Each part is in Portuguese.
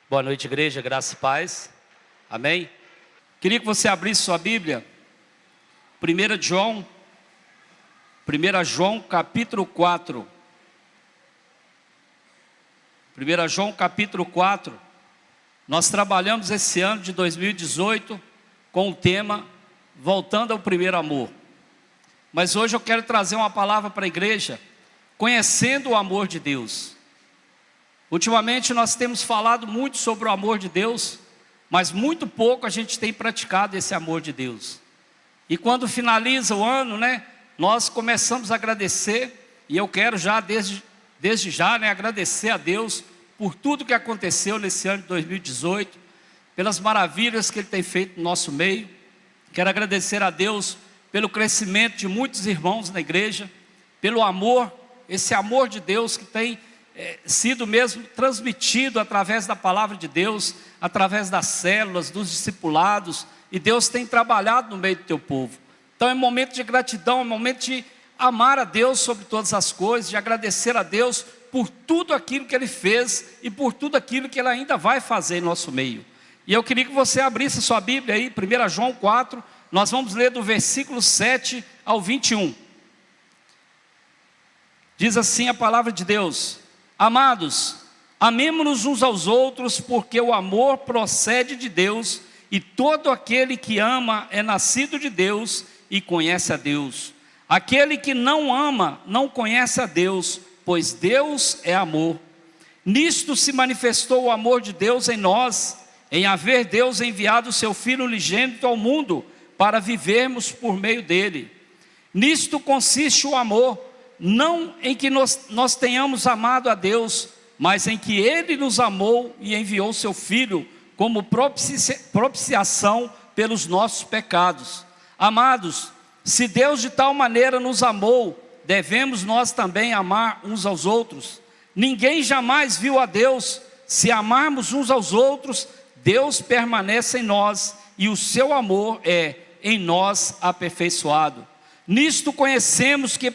Boa noite, igreja, graça e paz. Amém? Queria que você abrisse sua Bíblia. 1 João capítulo 4. 1 João capítulo 4. Nós trabalhamos esse ano de 2018 com o tema Voltando ao Primeiro Amor. Mas hoje eu quero trazer uma palavra para a igreja, conhecendo o amor de Deus. Ultimamente nós temos falado muito sobre o amor de Deus, mas muito pouco a gente tem praticado esse amor de Deus. E quando finaliza o ano, nós começamos a agradecer, e eu quero já, desde já, agradecer a Deus por tudo que aconteceu nesse ano de 2018, pelas maravilhas que Ele tem feito no nosso meio. Quero agradecer a Deus pelo crescimento de muitos irmãos na igreja, pelo amor, esse amor de Deus que tem sido mesmo transmitido através da palavra de Deus, através das células, dos discipulados, e Deus tem trabalhado no meio do teu povo. Então é um momento de gratidão, é um momento de amar a Deus sobre todas as coisas, de agradecer a Deus por tudo aquilo que Ele fez e por tudo aquilo que Ele ainda vai fazer em nosso meio. E eu queria que você abrisse sua Bíblia aí, 1 João 4, nós vamos ler do versículo 7 ao 21. Diz assim a palavra de Deus: Amados, amemo-nos uns aos outros, porque o amor procede de Deus, e todo aquele que ama é nascido de Deus e conhece a Deus. Aquele que não ama não conhece a Deus, pois Deus é amor. Nisto se manifestou o amor de Deus em nós, em haver Deus enviado o seu Filho unigênito ao mundo, para vivermos por meio dele. Nisto consiste o amor, não em que nós tenhamos amado a Deus, mas em que Ele nos amou e enviou seu Filho como propiciação pelos nossos pecados. Amados, se Deus de tal maneira nos amou, devemos nós também amar uns aos outros. Ninguém jamais viu a Deus. Se amarmos uns aos outros, Deus permanece em nós e o seu amor é em nós aperfeiçoado. Nisto conhecemos que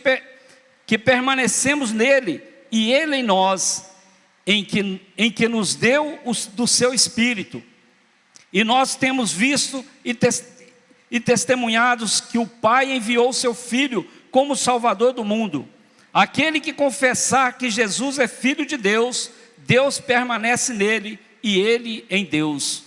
permanecemos nele e ele em nós, em que nos deu do seu Espírito. E nós temos visto e testemunhados que o Pai enviou o seu Filho como Salvador do mundo. Aquele que confessar que Jesus é Filho de Deus, Deus permanece nele e ele em Deus.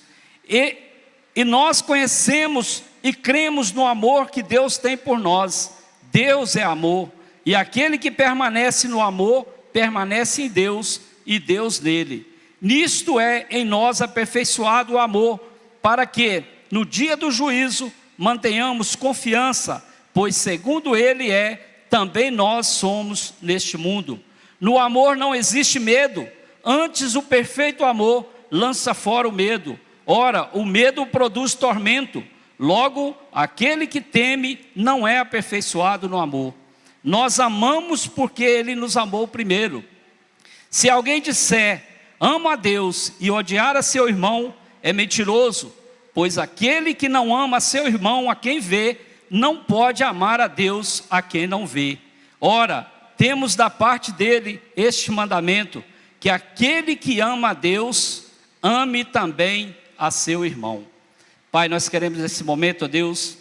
E nós conhecemos e cremos no amor que Deus tem por nós. Deus é amor. E aquele que permanece no amor, permanece em Deus e Deus nele. Nisto é em nós aperfeiçoado o amor, para que no dia do juízo mantenhamos confiança, pois segundo ele também nós somos neste mundo. No amor não existe medo, antes o perfeito amor lança fora o medo. Ora, o medo produz tormento, logo aquele que teme não é aperfeiçoado no amor. Nós amamos porque Ele nos amou primeiro. Se alguém disser, amo a Deus, e odiar a seu irmão, é mentiroso, pois aquele que não ama a seu irmão, a quem vê, não pode amar a Deus, a quem não vê. Ora, temos da parte dele este mandamento, que aquele que ama a Deus, ame também a seu irmão. Pai, nós queremos nesse momento, ó Deus,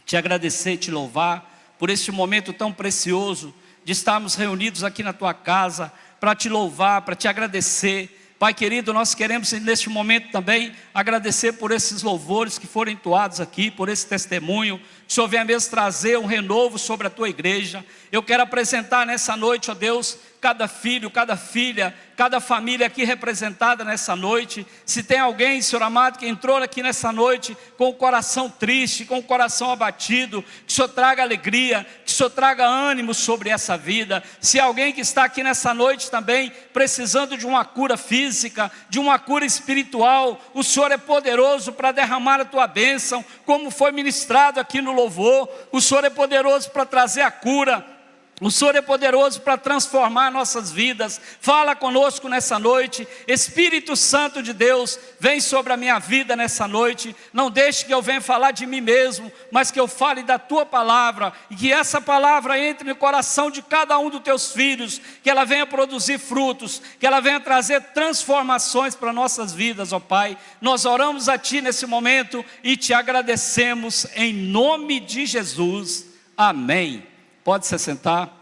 te agradecer e te louvar, por este momento tão precioso, de estarmos reunidos aqui na tua casa, para te louvar, para te agradecer. Pai querido, nós queremos neste momento também agradecer por esses louvores que foram entoados aqui, por esse testemunho, que o Senhor venha mesmo trazer um renovo sobre a tua igreja. Eu quero apresentar nessa noite, ó Deus, cada filho, cada filha, cada família aqui representada nessa noite. Se tem alguém, Senhor amado, que entrou aqui nessa noite com o coração triste, com o coração abatido, que o Senhor traga alegria, que o Senhor traga ânimo sobre essa vida. Se alguém que está aqui nessa noite também precisando de uma cura física, de uma cura espiritual, o Senhor é poderoso para derramar a tua bênção, como foi ministrado aqui no louvor. O Senhor é poderoso para trazer a cura. O Senhor é poderoso para transformar nossas vidas. Fala conosco nessa noite. Espírito Santo de Deus, vem sobre a minha vida nessa noite. Não deixe que eu venha falar de mim mesmo, mas que eu fale da Tua palavra. E que essa palavra entre no coração de cada um dos Teus filhos. Que ela venha produzir frutos. Que ela venha trazer transformações para nossas vidas, ó Pai. Nós oramos a Ti nesse momento e Te agradecemos em nome de Jesus. Amém. Pode se sentar,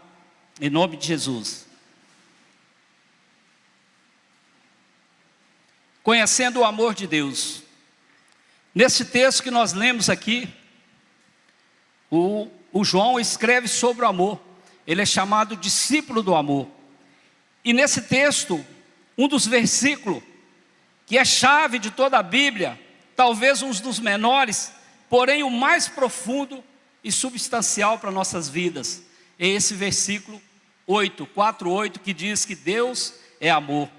em nome de Jesus. Conhecendo o amor de Deus. Nesse texto que nós lemos aqui, o João escreve sobre o amor. Ele é chamado discípulo do amor. E nesse texto, um dos versículos, que é chave de toda a Bíblia, talvez um dos menores, porém o mais profundo e substancial para nossas vidas, é esse versículo 4:8, que diz que Deus é amor.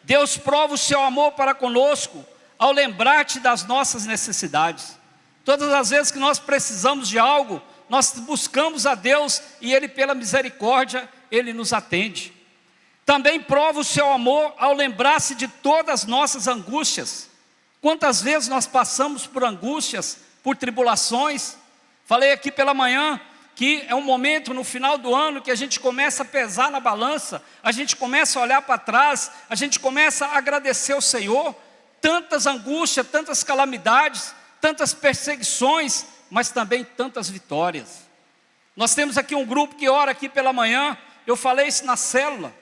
Deus prova o seu amor para conosco ao lembrar-te das nossas necessidades. Todas as vezes que nós precisamos de algo, nós buscamos a Deus e Ele, pela misericórdia, Ele nos atende. Também prova o seu amor ao lembrar-se de todas as nossas angústias. Quantas vezes nós passamos por angústias, por tribulações? Falei aqui pela manhã que é um momento no final do ano que a gente começa a pesar na balança, a gente começa a olhar para trás, a gente começa a agradecer ao Senhor. Tantas angústias, tantas calamidades, tantas perseguições, mas também tantas vitórias. Nós temos aqui um grupo que ora aqui pela manhã, eu falei isso na célula.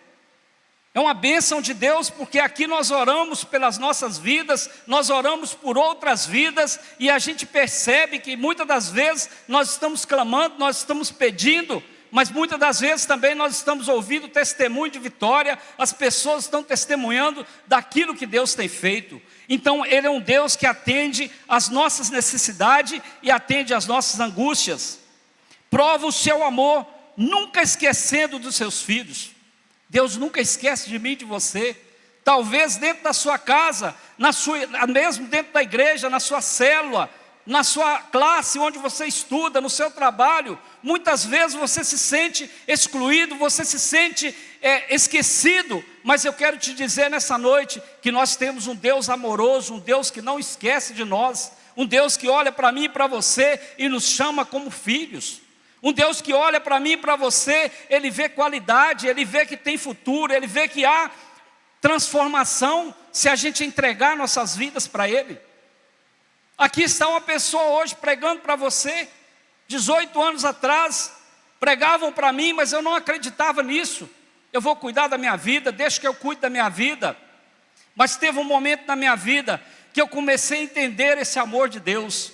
É uma bênção de Deus, porque aqui nós oramos pelas nossas vidas, nós oramos por outras vidas, e a gente percebe que muitas das vezes nós estamos clamando, nós estamos pedindo, mas muitas das vezes também nós estamos ouvindo testemunho de vitória, as pessoas estão testemunhando daquilo que Deus tem feito. Então Ele é um Deus que atende às nossas necessidades e atende às nossas angústias. Prova o seu amor, nunca esquecendo dos seus filhos. Deus nunca esquece de mim e de você. Talvez dentro da sua casa, mesmo dentro da igreja, na sua célula, na sua classe onde você estuda, no seu trabalho, muitas vezes você se sente excluído, você se sente esquecido. Mas eu quero te dizer nessa noite que nós temos um Deus amoroso, um Deus que não esquece de nós, um Deus que olha para mim e para você e nos chama como filhos. Um Deus que olha para mim e para você, Ele vê qualidade, Ele vê que tem futuro, Ele vê que há transformação se a gente entregar nossas vidas para Ele. Aqui está uma pessoa hoje pregando para você. 18 anos atrás, pregavam para mim, mas eu não acreditava nisso. Eu vou cuidar da minha vida, deixa que eu cuide da minha vida. Mas teve um momento na minha vida que eu comecei a entender esse amor de Deus.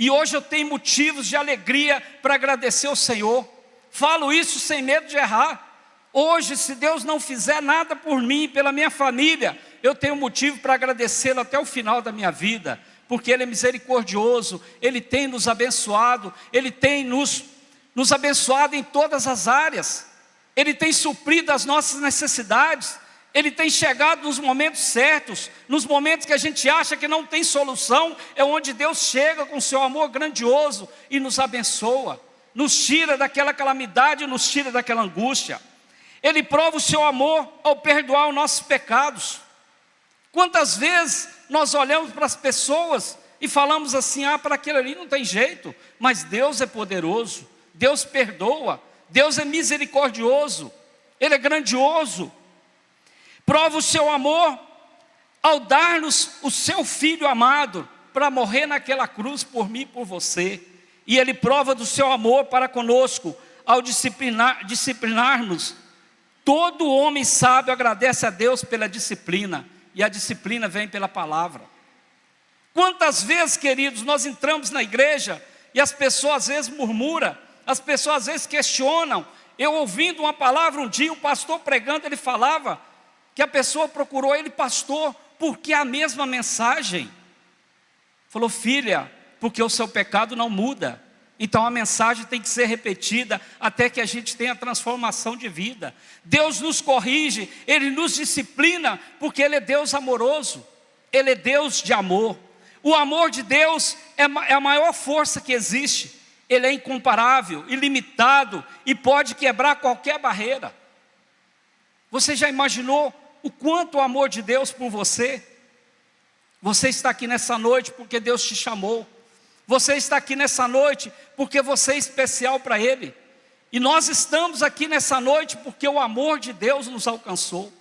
E hoje eu tenho motivos de alegria para agradecer ao Senhor. Falo isso sem medo de errar. Hoje, se Deus não fizer nada por mim, pela minha família, eu tenho motivo para agradecê-lo até o final da minha vida. Porque Ele é misericordioso, Ele tem nos abençoado, Ele tem nos abençoado em todas as áreas. Ele tem suprido as nossas necessidades. Ele tem chegado nos momentos certos, nos momentos que a gente acha que não tem solução, é onde Deus chega com seu amor grandioso e nos abençoa, nos tira daquela calamidade, nos tira daquela angústia. Ele prova o seu amor ao perdoar os nossos pecados. Quantas vezes nós olhamos para as pessoas e falamos assim, para aquele ali não tem jeito, mas Deus é poderoso, Deus perdoa, Deus é misericordioso, Ele é grandioso. Prova o seu amor ao dar-nos o seu Filho amado para morrer naquela cruz por mim e por você. E Ele prova do seu amor para conosco ao disciplinar-nos. Todo homem sábio agradece a Deus pela disciplina, e a disciplina vem pela palavra. Quantas vezes, queridos, nós entramos na igreja e as pessoas às vezes murmuram, as pessoas às vezes questionam. Eu ouvindo uma palavra um dia, um pastor pregando, ele falava que a pessoa procurou ele, pastor, porque a mesma mensagem. Falou, filha, porque o seu pecado não muda. Então a mensagem tem que ser repetida até que a gente tenha transformação de vida. Deus nos corrige, Ele nos disciplina, porque Ele é Deus amoroso. Ele é Deus de amor. O amor de Deus é a maior força que existe. ele é incomparável, ilimitado e pode quebrar qualquer barreira. Você já imaginou o quanto o amor de Deus por você? Você está aqui nessa noite porque Deus te chamou. Você está aqui nessa noite porque você é especial para Ele. E nós estamos aqui nessa noite porque o amor de Deus nos alcançou.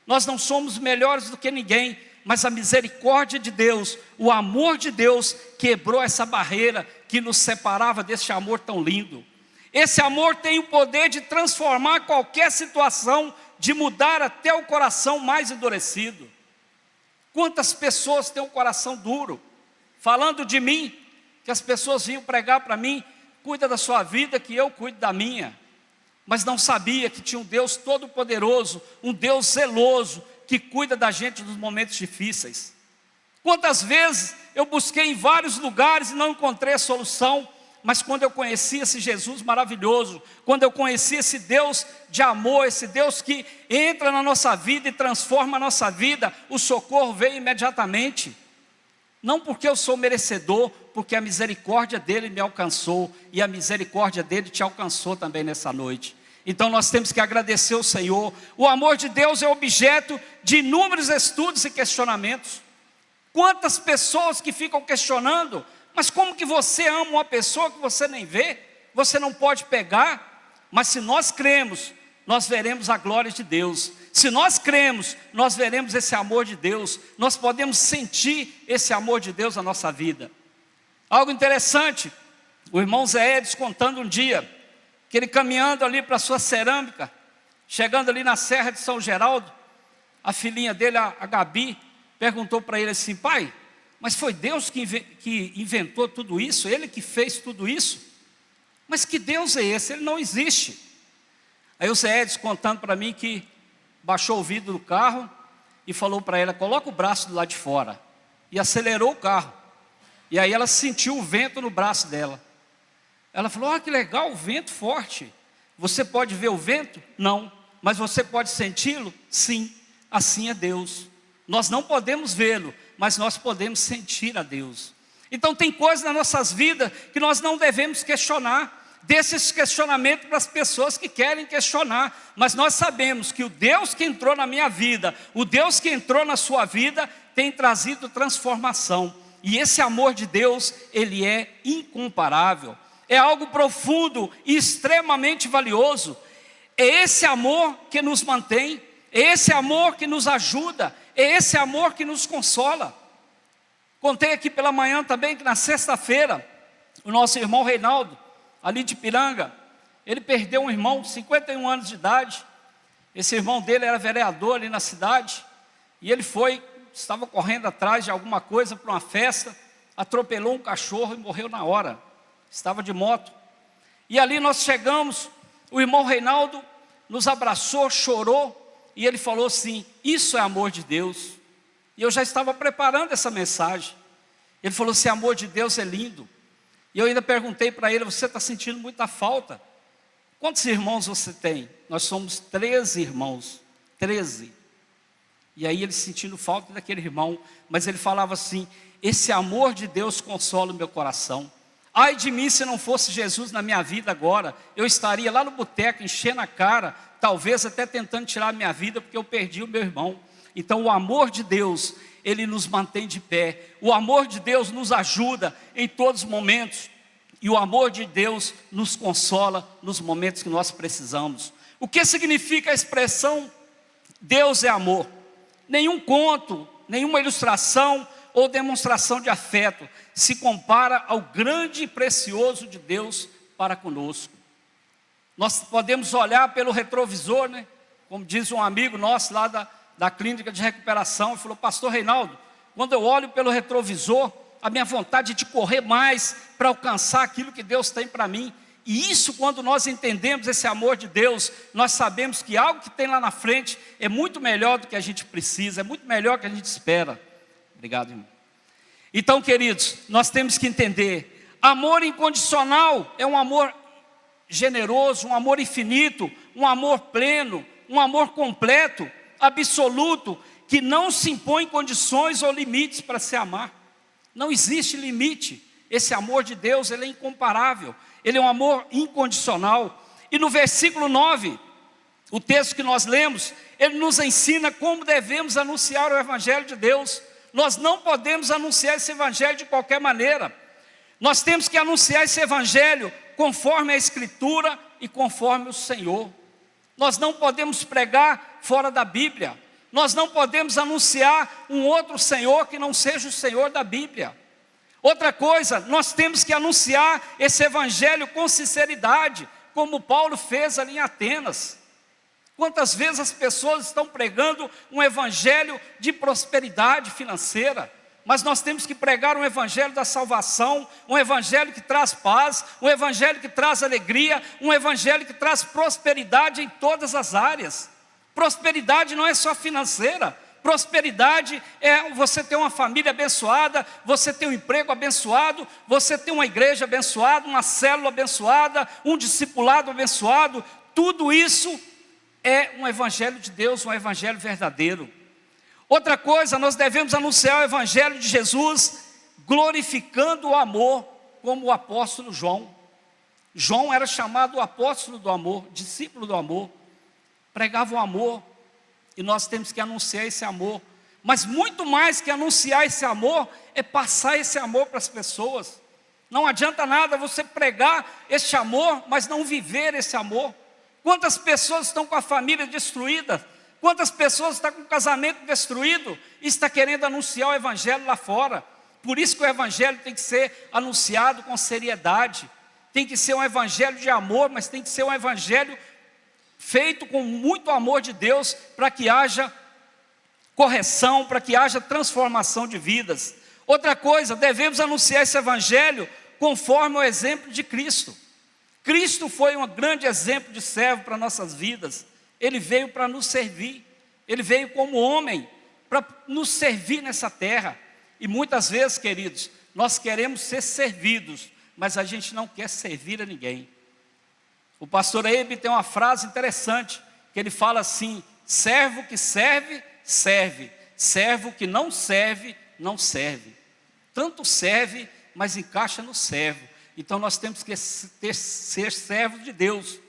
Nós não somos melhores do que ninguém, mas a misericórdia de Deus, o amor de Deus quebrou essa barreira que nos separava desse amor tão lindo. Esse amor tem o poder de transformar qualquer situação, de mudar até o coração mais endurecido. Quantas pessoas têm um coração duro, falando de mim, que as pessoas vinham pregar para mim, cuida da sua vida que eu cuido da minha. Mas não sabia que tinha um Deus todo-poderoso, um Deus zeloso, que cuida da gente nos momentos difíceis. Quantas vezes eu busquei em vários lugares e não encontrei a solução, mas quando eu conheci esse Jesus maravilhoso, quando eu conheci esse Deus de amor, esse Deus que entra na nossa vida e transforma a nossa vida, o socorro veio imediatamente. Não porque eu sou merecedor, porque a misericórdia dele me alcançou, e a misericórdia dele te alcançou também nessa noite. Então nós temos que agradecer ao Senhor. O amor de Deus é objeto de inúmeros estudos e questionamentos. Quantas pessoas que ficam questionando, mas como que você ama uma pessoa que você nem vê? Você não pode pegar, mas se nós cremos, nós veremos a glória de Deus. Se nós cremos, nós veremos esse amor de Deus. Nós podemos sentir esse amor de Deus na nossa vida. Algo interessante, o irmão Zé Edson contando um dia, que ele caminhando ali para a sua cerâmica, chegando ali na Serra de São Geraldo, a filhinha dele, a Gabi, perguntou para ele assim: pai, mas foi Deus que inventou tudo isso? Ele que fez tudo isso? Mas que Deus é esse? Ele não existe. Aí o Zé Edson contando para mim que baixou o vidro do carro e falou para ela: coloca o braço do lado de fora. E acelerou o carro. E aí ela sentiu o vento no braço dela. Ela falou: ah, que legal, o vento forte. Você pode ver o vento? Não. Mas você pode senti-lo? Sim. Assim é Deus. Nós não podemos vê-lo, mas nós podemos sentir a Deus. Então tem coisas nas nossas vidas que nós não devemos questionar. Desses questionamentos para as pessoas que querem questionar. Mas nós sabemos que o Deus que entrou na minha vida, o Deus que entrou na sua vida, tem trazido transformação. E esse amor de Deus, ele é incomparável. É algo profundo e extremamente valioso. É esse amor que nos mantém, é esse amor que nos ajuda, é esse amor que nos consola. Contei aqui pela manhã também que na sexta-feira, o nosso irmão Reinaldo, ali de Piranga, ele perdeu um irmão, 51 anos de idade. Esse irmão dele era vereador ali na cidade, e ele estava correndo atrás de alguma coisa para uma festa, atropelou um cachorro e morreu na hora. Estava de moto. E ali nós chegamos, o irmão Reinaldo nos abraçou, chorou, e ele falou assim: isso é amor de Deus. E eu já estava preparando essa mensagem. Ele falou: esse amor de Deus é lindo. E eu ainda perguntei para ele: você está sentindo muita falta? Quantos irmãos você tem? Nós somos 13 irmãos, 13. E aí ele sentindo falta daquele irmão, mas ele falava assim: esse amor de Deus consola o meu coração. Ai de mim se não fosse Jesus na minha vida agora, eu estaria lá no boteco enchendo a cara, talvez até tentando tirar a minha vida, porque eu perdi o meu irmão. Então o amor de Deus, ele nos mantém de pé. O amor de Deus nos ajuda em todos os momentos. E o amor de Deus nos consola nos momentos que nós precisamos. O que significa a expressão Deus é amor? Nenhum conto, nenhuma ilustração ou demonstração de afeto se compara ao grande e precioso de Deus para conosco. Nós podemos olhar pelo retrovisor, né? Como diz um amigo nosso lá da clínica de recuperação, ele falou: pastor Reinaldo, quando eu olho pelo retrovisor, a minha vontade é de correr mais para alcançar aquilo que Deus tem para mim. E isso, quando nós entendemos esse amor de Deus, nós sabemos que algo que tem lá na frente é muito melhor do que a gente precisa, é muito melhor do que a gente espera. Obrigado, irmão. Então, queridos, nós temos que entender, amor incondicional é um amor generoso, um amor infinito, um amor pleno, um amor completo, absoluto, que não se impõe condições ou limites para se amar. Não existe limite. Esse amor de Deus, ele é incomparável. ele é um amor incondicional. E no versículo 9, o texto que nós lemos, ele nos ensina como devemos anunciar o Evangelho de Deus. Nós não podemos anunciar esse Evangelho de qualquer maneira. Nós temos que anunciar esse Evangelho conforme a Escritura e conforme o Senhor. Nós não podemos pregar fora da Bíblia. Nós não podemos anunciar um outro Senhor que não seja o Senhor da Bíblia. Outra coisa, nós temos que anunciar esse Evangelho com sinceridade, como Paulo fez ali em Atenas. Quantas vezes as pessoas estão pregando um Evangelho de prosperidade financeira, mas nós temos que pregar um Evangelho da salvação, um Evangelho que traz paz, um Evangelho que traz alegria, um Evangelho que traz prosperidade em todas as áreas. Prosperidade não é só financeira. Prosperidade é você ter uma família abençoada, você ter um emprego abençoado, você ter uma igreja abençoada, uma célula abençoada, um discipulado abençoado. Tudo isso é um Evangelho de Deus, um Evangelho verdadeiro. Outra coisa, nós devemos anunciar o Evangelho de Jesus glorificando o amor, como o apóstolo João. João era chamado o apóstolo do amor, discípulo do amor. Pregava o amor. E nós temos que anunciar esse amor. Mas muito mais que anunciar esse amor, é passar esse amor para as pessoas. Não adianta nada você pregar esse amor, mas não viver esse amor. Quantas pessoas estão com a família destruída? Quantas pessoas estão com o casamento destruído? E está querendo anunciar o Evangelho lá fora. Por isso que o Evangelho tem que ser anunciado com seriedade. Tem que ser um Evangelho de amor, mas tem que ser um Evangelho feito com muito amor de Deus, para que haja correção, para que haja transformação de vidas. Outra coisa, devemos anunciar esse Evangelho conforme o exemplo de Cristo. Cristo foi um grande exemplo de servo para nossas vidas. Ele veio para nos servir. Ele veio como homem para nos servir nessa terra. E muitas vezes, queridos, nós queremos ser servidos, mas a gente não quer servir a ninguém. O pastor Eibe tem uma frase interessante, que ele fala assim: servo que serve, serve. Servo que não serve, não serve. Tanto serve, mas encaixa no servo. Então nós temos que ser servos de Deus.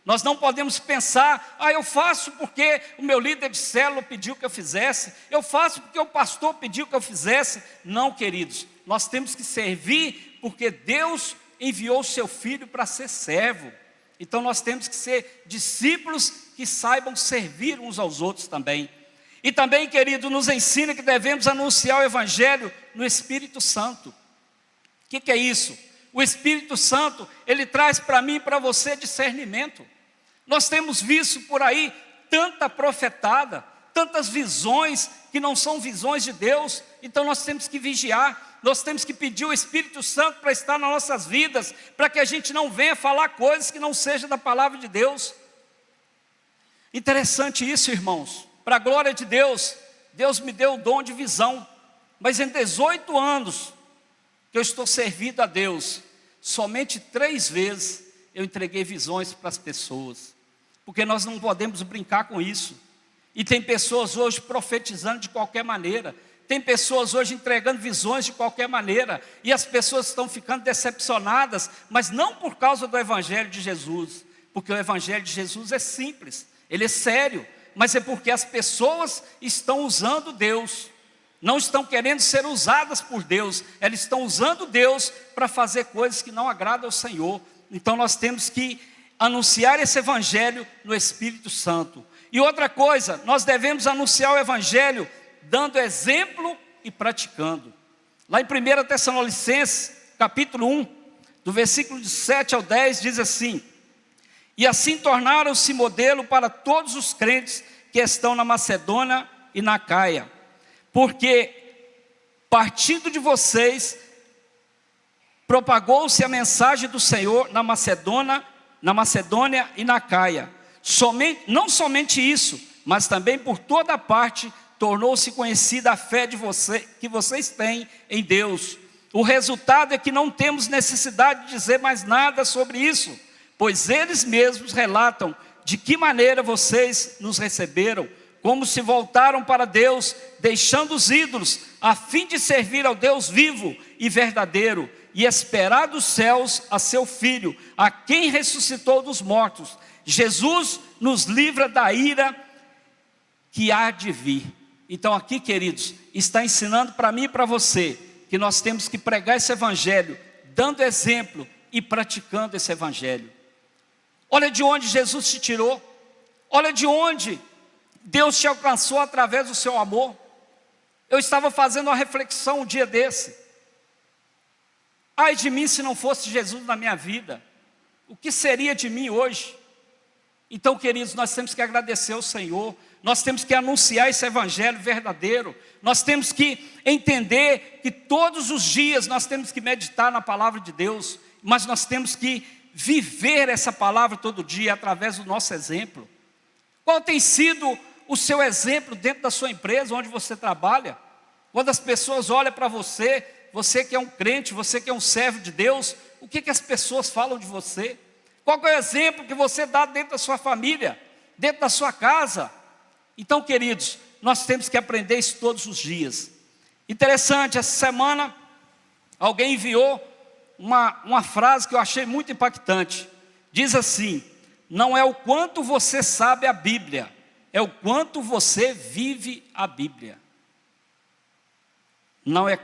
Nós não podemos pensar: eu faço porque o meu líder de célula pediu que eu fizesse, eu faço porque o pastor pediu que eu fizesse. Não, queridos, nós temos que servir porque Deus enviou o seu filho para ser servo. Então nós temos que ser discípulos que saibam servir uns aos outros também. E também, querido, nos ensina que devemos anunciar o Evangelho no Espírito Santo. O que é isso? O Espírito Santo, ele traz para mim e para você discernimento. Nós temos visto por aí tanta profetada, tantas visões que não são visões de Deus. Então nós temos que vigiar. Nós temos que pedir o Espírito Santo para estar nas nossas vidas, para que a gente não venha falar coisas que não sejam da palavra de Deus. Interessante isso, irmãos. Para a glória de Deus, Deus me deu o dom de visão. Mas em 18 anos que eu estou servindo a Deus, somente 3 vezes eu entreguei visões para as pessoas. Porque nós não podemos brincar com isso. E tem pessoas hoje profetizando de qualquer maneira. Tem pessoas hoje entregando visões de qualquer maneira, e as pessoas estão ficando decepcionadas, mas não por causa do Evangelho de Jesus, porque o Evangelho de Jesus é simples, ele é sério, mas é porque as pessoas estão usando Deus, não estão querendo ser usadas por Deus, elas estão usando Deus para fazer coisas que não agradam ao Senhor. Então nós temos que anunciar esse Evangelho no Espírito Santo. E outra coisa, nós devemos anunciar o Evangelho dando exemplo e praticando. Lá em 1 Tessalonicenses, capítulo 1, do versículo de 7 ao 10, diz assim: e assim tornaram-se modelo para todos os crentes que estão na Macedônia e na Acaia, porque partindo de vocês propagou-se a mensagem do Senhor na Macedônia e na Acaia. Não somente isso, mas também por toda parte tornou-se conhecida a fé que vocês têm em Deus. O resultado é que não temos necessidade de dizer mais nada sobre isso, pois eles mesmos relatam de que maneira vocês nos receberam, como se voltaram para Deus, deixando os ídolos, a fim de servir ao Deus vivo e verdadeiro, e esperar dos céus a seu Filho, a quem ressuscitou dos mortos. Jesus nos livra da ira que há de vir. Então aqui, queridos, está ensinando para mim e para você, que nós temos que pregar esse evangelho, dando exemplo e praticando esse evangelho. Olha de onde Jesus te tirou, olha de onde Deus te alcançou através do seu amor. Eu estava fazendo uma reflexão um dia desse. Ai de mim se não fosse Jesus na minha vida, o que seria de mim hoje? Então, queridos, nós temos que agradecer ao Senhor, nós temos que anunciar esse evangelho verdadeiro, nós temos que entender que todos os dias nós temos que meditar na palavra de Deus, mas nós temos que viver essa palavra todo dia através do nosso exemplo. Qual tem sido o seu exemplo dentro da sua empresa, onde você trabalha? Quando as pessoas olham para você, você que é um crente, você que é um servo de Deus, o que as pessoas falam de você? Qual é o exemplo que você dá dentro da sua família, dentro da sua casa? Então, queridos, nós temos que aprender isso todos os dias. Interessante, essa semana alguém enviou uma frase que eu achei muito impactante. Diz assim: não é o quanto você sabe a Bíblia, é o quanto você vive a Bíblia. Não é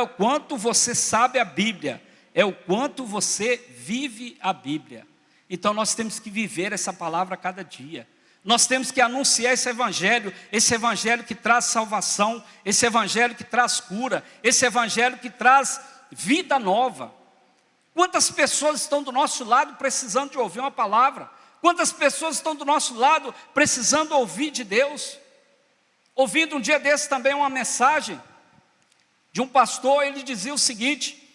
o quanto você sabe a Bíblia, é o quanto você vive a Bíblia. Então nós temos que viver essa palavra a cada dia. Nós temos que anunciar esse evangelho que traz salvação, esse evangelho que traz cura, esse evangelho que traz vida nova. Quantas pessoas estão do nosso lado precisando de ouvir uma palavra? Quantas pessoas estão do nosso lado precisando ouvir de Deus? Ouvindo um dia desse também uma mensagem de um pastor, ele dizia o seguinte,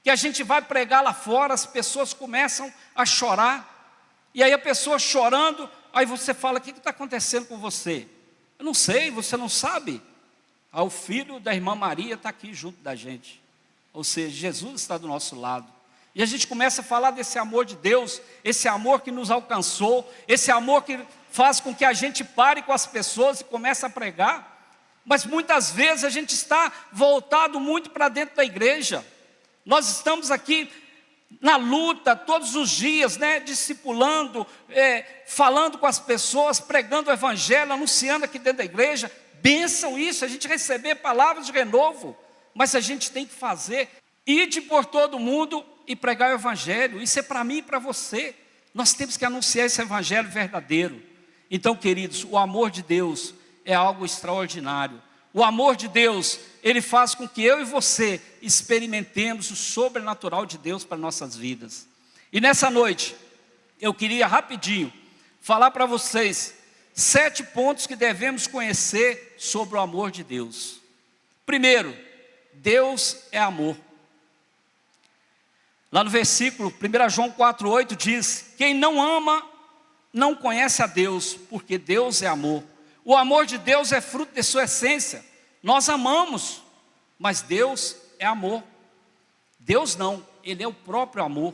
que a gente vai pregar lá fora, as pessoas começam a chorar, e aí a pessoa chorando, aí você fala: o que está acontecendo com você? Eu não sei, você não sabe? O filho da irmã Maria está aqui junto da gente, ou seja, Jesus está do nosso lado. E a gente começa a falar desse amor de Deus, esse amor que nos alcançou, esse amor que faz com que a gente pare com as pessoas e comece a pregar. Mas muitas vezes a gente está voltado muito para dentro da igreja. Nós estamos aqui na luta todos os dias, discipulando, falando com as pessoas, pregando o evangelho, anunciando aqui dentro da igreja. Bênção isso, a gente receber palavras de renovo, mas a gente tem que fazer, ide por todo mundo e pregar o evangelho. Isso é para mim e para você. Nós temos que anunciar esse evangelho verdadeiro. Então, queridos, o amor de Deus é algo extraordinário. O amor de Deus, ele faz com que eu e você experimentemos o sobrenatural de Deus para nossas vidas. E nessa noite, eu queria rapidinho falar para vocês 7 pontos que devemos conhecer sobre o amor de Deus. Primeiro, Deus é amor. Lá no versículo 1 João 4,8 diz: quem não ama, não conhece a Deus, porque Deus é amor. O amor de Deus é fruto de sua essência. Nós amamos, mas Deus é amor. Deus não, Ele é o próprio amor.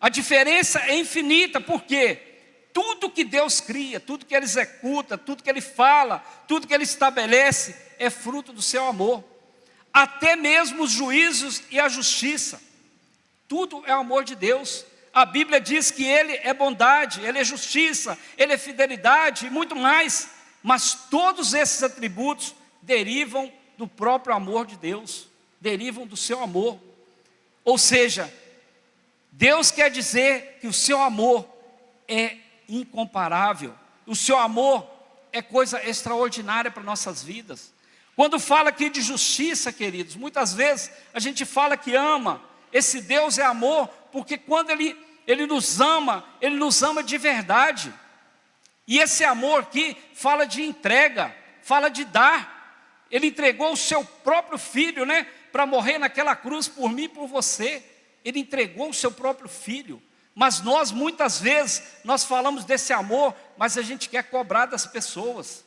A diferença é infinita, porque tudo que Deus cria, tudo que Ele executa, tudo que Ele fala, tudo que Ele estabelece, é fruto do seu amor. Até mesmo os juízos e a justiça, tudo é o amor de Deus. A Bíblia diz que Ele é bondade, Ele é justiça, Ele é fidelidade e muito mais. Mas todos esses atributos derivam do próprio amor de Deus, derivam do seu amor. Ou seja, Deus quer dizer que o seu amor é incomparável, o seu amor é coisa extraordinária para nossas vidas. Quando fala aqui de justiça, queridos, muitas vezes a gente fala que ama, esse Deus é amor, porque quando Ele nos ama de verdade. E esse amor aqui fala de entrega, fala de dar. Ele entregou o seu próprio filho, para morrer naquela cruz por mim e por você. Ele entregou o seu próprio filho. Mas nós, muitas vezes, nós falamos desse amor, mas a gente quer cobrar das pessoas.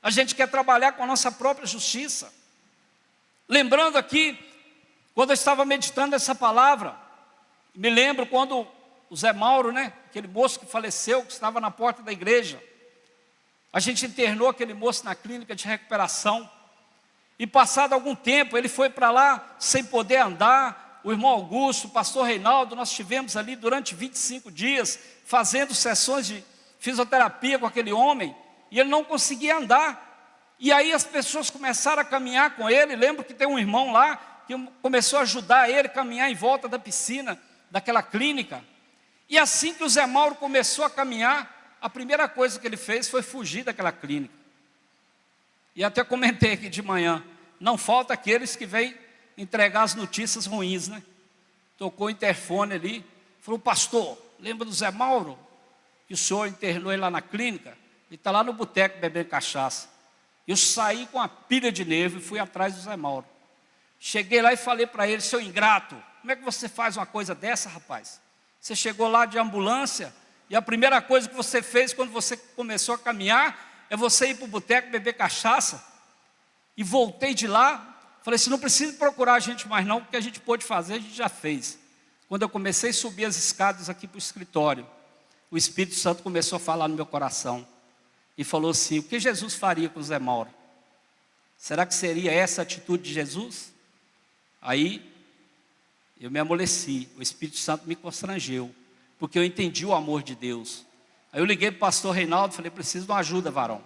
A gente quer trabalhar com a nossa própria justiça. Lembrando aqui, quando eu estava meditando essa palavra, me lembro quando o Zé Mauro, aquele moço que faleceu, que estava na porta da igreja. A gente internou aquele moço na clínica de recuperação. E passado algum tempo, ele foi para lá sem poder andar, o irmão Augusto, o pastor Reinaldo, nós estivemos ali durante 25 dias, fazendo sessões de fisioterapia com aquele homem, e ele não conseguia andar. E aí as pessoas começaram a caminhar com ele. Lembro que tem um irmão lá, que começou a ajudar ele a caminhar em volta da piscina, daquela clínica. E assim que o Zé Mauro começou a caminhar, a primeira coisa que ele fez foi fugir daquela clínica. E até comentei aqui de manhã, não falta aqueles que vêm entregar as notícias ruins, né? Tocou o interfone ali, falou: pastor, lembra do Zé Mauro? Que o senhor internou ele lá na clínica? Ele está lá no boteco bebendo cachaça. Eu saí com uma pilha de nervo e fui atrás do Zé Mauro. Cheguei lá e falei para ele: seu ingrato, como é que você faz uma coisa dessa, rapaz? Você chegou lá de ambulância e a primeira coisa que você fez quando você começou a caminhar é você ir para o boteco beber cachaça. E voltei de lá, falei assim: não precisa procurar a gente mais não, porque a gente pôde fazer, a gente já fez. Quando eu comecei a subir as escadas aqui para o escritório, o Espírito Santo começou a falar no meu coração e falou assim: o que Jesus faria com o Zé Mauro? Será que seria essa a atitude de Jesus? Aí eu me amoleci, o Espírito Santo me constrangeu, porque eu entendi o amor de Deus. Aí eu liguei para o pastor Reinaldo e falei: preciso de uma ajuda, varão.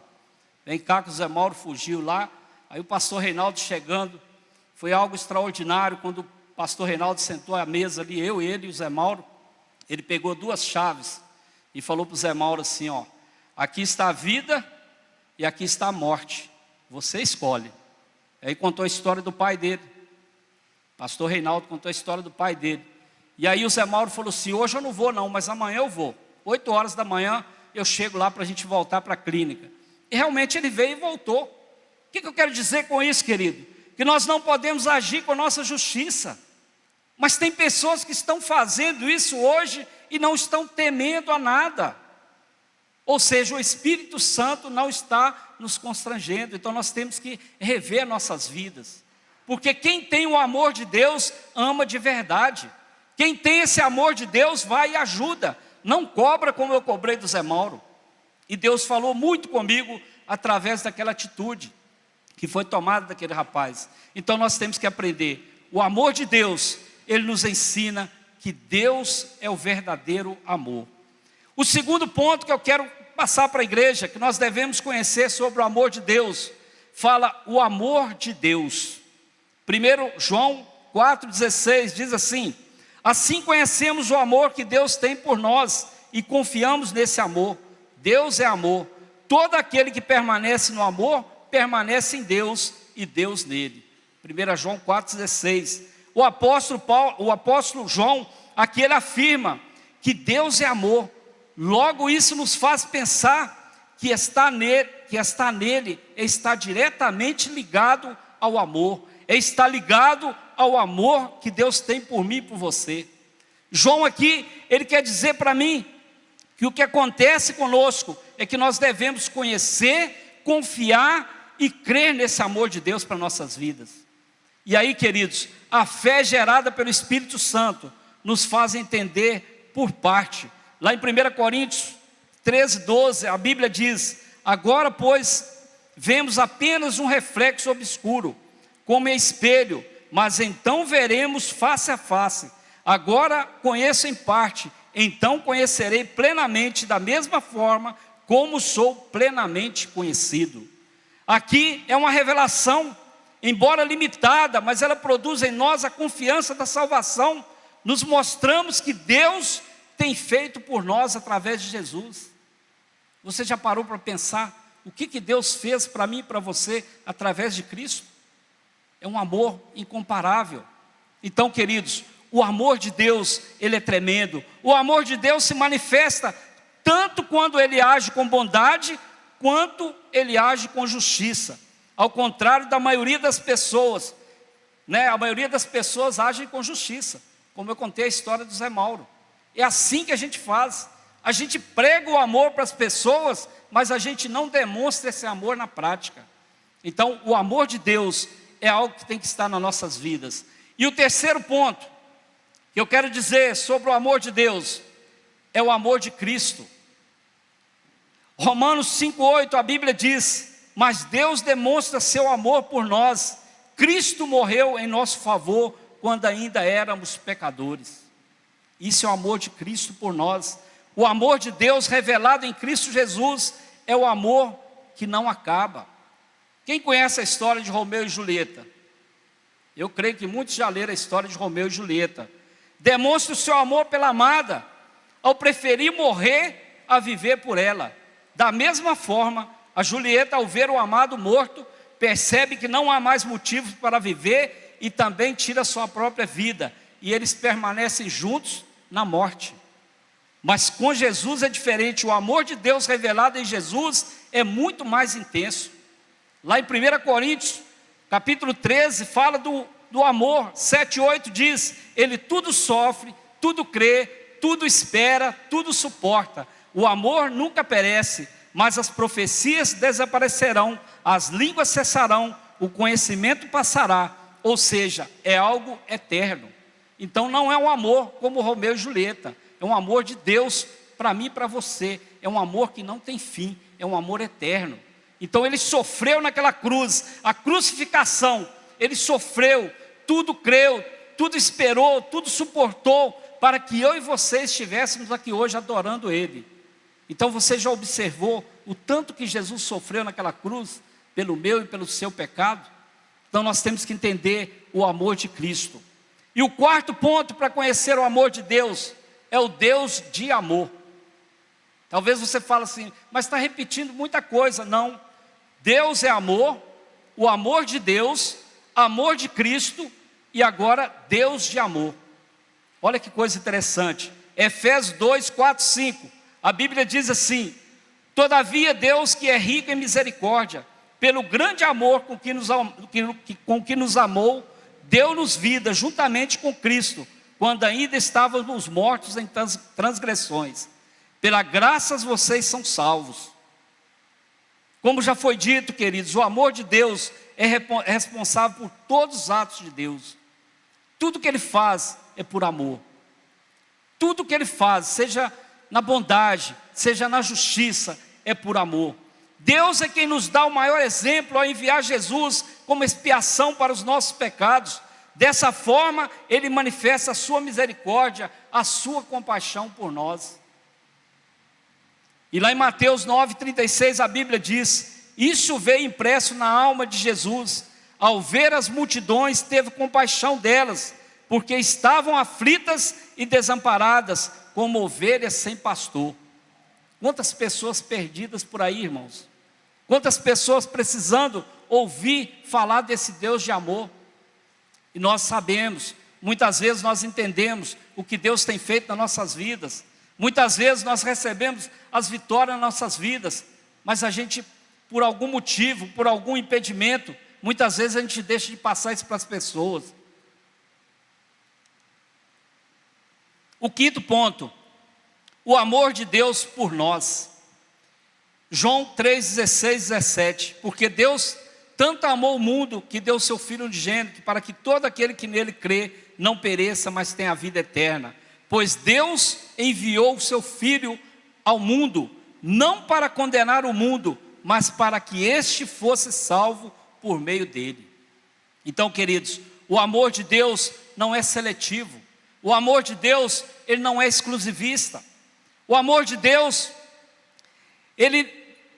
Vem cá que o Zé Mauro fugiu lá. Aí o pastor Reinaldo chegando, foi algo extraordinário. Quando o pastor Reinaldo sentou à mesa ali, eu, ele e o Zé Mauro, ele pegou 2 chaves e falou para o Zé Mauro assim: ó, aqui está a vida e aqui está a morte, você escolhe. Aí contou a história do pai dele. Pastor Reinaldo contou a história do pai dele. E aí o Zé Mauro falou assim: hoje eu não vou não, mas amanhã eu vou. 8 horas da manhã eu chego lá para a gente voltar para a clínica. E realmente ele veio e voltou. O que eu quero dizer com isso, querido? Que nós não podemos agir com a nossa justiça. Mas tem pessoas que estão fazendo isso hoje e não estão temendo a nada. Ou seja, o Espírito Santo não está nos constrangendo. Então nós temos que rever nossas vidas. Porque quem tem o amor de Deus ama de verdade. Quem tem esse amor de Deus vai e ajuda. Não cobra como eu cobrei do Zé Mauro. E Deus falou muito comigo através daquela atitude que foi tomada daquele rapaz. Então nós temos que aprender. O amor de Deus, ele nos ensina que Deus é o verdadeiro amor. O segundo ponto que eu quero passar para a igreja, que nós devemos conhecer sobre o amor de Deus, fala o amor de Deus. 1 João 4,16 diz assim: assim conhecemos o amor que Deus tem por nós e confiamos nesse amor. Deus é amor. Todo aquele que permanece no amor, permanece em Deus e Deus nele. 1 João 4,16. O apóstolo João, aqui ele afirma que Deus é amor. Logo isso nos faz pensar que estar nele está diretamente ligado ao amor. Está ligado ao amor que Deus tem por mim e por você. João aqui, ele quer dizer para mim que o que acontece conosco é que nós devemos conhecer, confiar e crer nesse amor de Deus para nossas vidas. E aí, queridos, a fé gerada pelo Espírito Santo nos faz entender por parte. Lá em 1 Coríntios 13:12, a Bíblia diz: agora, pois, vemos apenas um reflexo obscuro, como em espelho, mas então veremos face a face. Agora conheço em parte, então conhecerei plenamente, da mesma forma como sou plenamente conhecido. Aqui é uma revelação, embora limitada, mas ela produz em nós a confiança da salvação. Nos mostramos que Deus tem feito por nós através de Jesus. Você já parou para pensar o que Deus fez para mim e para você através de Cristo? É um amor incomparável. Então, queridos, o amor de Deus, ele é tremendo. O amor de Deus se manifesta tanto quando ele age com bondade, quanto ele age com justiça. Ao contrário da maioria das pessoas, né? A maioria das pessoas agem com justiça, como eu contei a história do Zé Mauro. É assim que a gente faz. A gente prega o amor para as pessoas, mas a gente não demonstra esse amor na prática. Então, o amor de Deus é algo que tem que estar nas nossas vidas. E o terceiro ponto que eu quero dizer sobre o amor de Deus é o amor de Cristo. Romanos 5:8, a Bíblia diz: mas Deus demonstra seu amor por nós. Cristo morreu em nosso favor quando ainda éramos pecadores. Isso é o amor de Cristo por nós. O amor de Deus revelado em Cristo Jesus é o amor que não acaba. Quem conhece a história de Romeu e Julieta? Eu creio que muitos já leram a história de Romeu e Julieta. Demonstra o seu amor pela amada, ao preferir morrer a viver por ela. Da mesma forma, a Julieta, ao ver o amado morto, percebe que não há mais motivos para viver e também tira sua própria vida. E eles permanecem juntos na morte. Mas com Jesus é diferente. O amor de Deus revelado em Jesus é muito mais intenso. Lá em 1 Coríntios, capítulo 13, fala do amor. 7 e 8 diz: ele tudo sofre, tudo crê, tudo espera, tudo suporta. O amor nunca perece, mas as profecias desaparecerão, as línguas cessarão, o conhecimento passará. Ou seja, é algo eterno. Então não é um amor como Romeu e Julieta. É um amor de Deus para mim e para você. É um amor que não tem fim, é um amor eterno. Então ele sofreu naquela cruz, a crucificação. Ele sofreu, tudo creu, tudo esperou, tudo suportou, para que eu e você estivéssemos aqui hoje adorando Ele. Então você já observou o tanto que Jesus sofreu naquela cruz, pelo meu e pelo seu pecado? Então nós temos que entender o amor de Cristo. E o quarto ponto para conhecer o amor de Deus é o Deus de amor. Talvez você fale assim, mas está repetindo muita coisa. Não, Deus é amor, o amor de Deus, amor de Cristo e agora Deus de amor. Olha que coisa interessante. Efésios 2, 4, 5. A Bíblia diz assim: todavia Deus, que é rico em misericórdia, pelo grande amor com que nos amou, deu-nos vida juntamente com Cristo, quando ainda estávamos mortos em transgressões. Pela graça vocês são salvos. Como já foi dito, queridos, o amor de Deus é responsável por todos os atos de Deus. Tudo que Ele faz é por amor. Tudo que Ele faz, seja na bondade, seja na justiça, é por amor. Deus é quem nos dá o maior exemplo ao enviar Jesus como expiação para os nossos pecados. Dessa forma, Ele manifesta a sua misericórdia, a sua compaixão por nós. E lá em Mateus 9,36 a Bíblia diz: isso veio impresso na alma de Jesus. Ao ver as multidões, teve compaixão delas, porque estavam aflitas e desamparadas, como ovelhas sem pastor. Quantas pessoas perdidas por aí, irmãos? Quantas pessoas precisando ouvir falar desse Deus de amor? E nós sabemos, muitas vezes nós entendemos o que Deus tem feito nas nossas vidas. Muitas vezes nós recebemos as vitórias nas nossas vidas, mas a gente, por algum motivo, por algum impedimento, muitas vezes a gente deixa de passar isso para as pessoas. O quinto ponto, o amor de Deus por nós. João 3,16, 17. Porque Deus tanto amou o mundo, que deu o seu Filho unigênito, para que todo aquele que nele crê não pereça, mas tenha a vida eterna. Pois Deus enviou o seu Filho ao mundo, não para condenar o mundo, mas para que este fosse salvo por meio dele. Então, queridos, o amor de Deus não é seletivo. O amor de Deus, ele não é exclusivista. O amor de Deus, ele